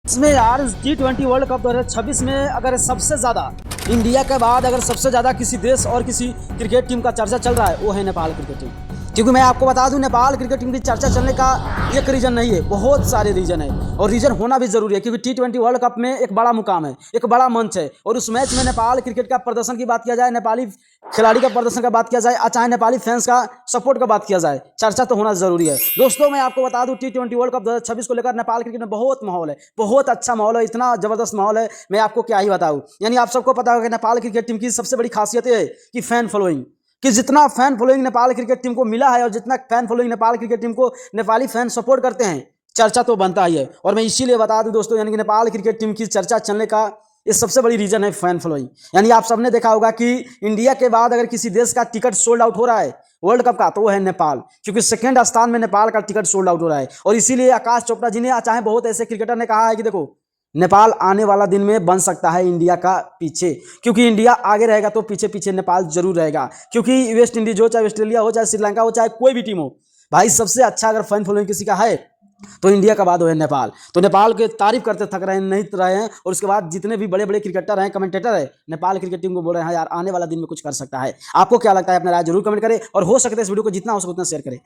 इसमें यार T20 world cup 2026 में अगर सबसे ज़्यादा इंडिया के बाद अगर सबसे ज़्यादा किसी देश और किसी क्रिकेट टीम का चर्चा चल रहा है वो है नेपाल क्रिकेट टीम। क्योंकि मैं आपको बता दूं नेपाल क्रिकेट टीम की चर्चा चलने का एक रीज़न नहीं है, बहुत सारे रीज़न है और रीज़न होना भी ज़रूरी है क्योंकि T20 वर्ल्ड कप में एक बड़ा मुकाम है, एक बड़ा मंच है और उस मैच में नेपाल क्रिकेट का प्रदर्शन की बात किया जाए, नेपाली खिलाड़ी का प्रदर्शन का बात किया जाए, चाहे नेपाली फैंस का सपोर्ट का बात किया जाए, चर्चा तो होना जरूरी है। दोस्तों मैं आपको बता दूं T20 वर्ल्ड कप 2026 को लेकर नेपाल क्रिकेट में बहुत माहौल है, बहुत अच्छा माहौल है, इतना जबरदस्त माहौल है मैं आपको क्या ही बताऊं। यानी आप सबको पता होगा कि नेपाल क्रिकेट टीम की सबसे बड़ी खासियत है कि फैन फॉलोइंग, कि जितना fan following Nepal cricket team को मिला है और जितना fan following Nepal cricket team को नेपाली फैन सपोर्ट करते हैं, चर्चा तो बनता ही है। और मैं इसीलिए बता दूं दोस्तों, यानी कि नेपाल क्रिकेट टीम की चर्चा चलने का ये सबसे बड़ी रीजन है फैन फॉलोइंग। यानी आप सबने देखा होगा कि इंडिया के बाद अगर किसी देश का टिकट सोल्ड आउट हो रहा है वर्ल्ड कप का तो वो है नेपाल, क्योंकि सेकंड स्थान में नेपाल का टिकट सोल्ड आउट हो रहा है। और इसीलिए आकाश चोपड़ा जी ने, चाहे बहुत ऐसे क्रिकेटर ने कहा है कि देखो नेपाल आने वाला दिन में बन सकता है इंडिया का पीछे, क्योंकि इंडिया आगे रहेगा तो पीछे पीछे नेपाल जरूर रहेगा। क्योंकि वेस्ट इंडीज हो, चाहे ऑस्ट्रेलिया हो, चाहे श्रीलंका हो, चाहे कोई भी टीम हो, भाई सबसे अच्छा अगर फैन फॉलोइंग किसी का है तो इंडिया का बाद वो है नेपाल। तो नेपाल के तारीफ करते थक रहे हैं नहीं रहे हैं। और उसके बाद जितने भी बड़े बड़े क्रिकेटर हैं, कमेंटेटर है, नेपाल क्रिकेट टीम को बोल रहे हैं यार आने वाला दिन में कुछ कर सकता है। आपको क्या लगता है? अपना राय जरूर कमेंट करें और हो सकता है इस वीडियो को जितना हो सके उतना शेयर करें।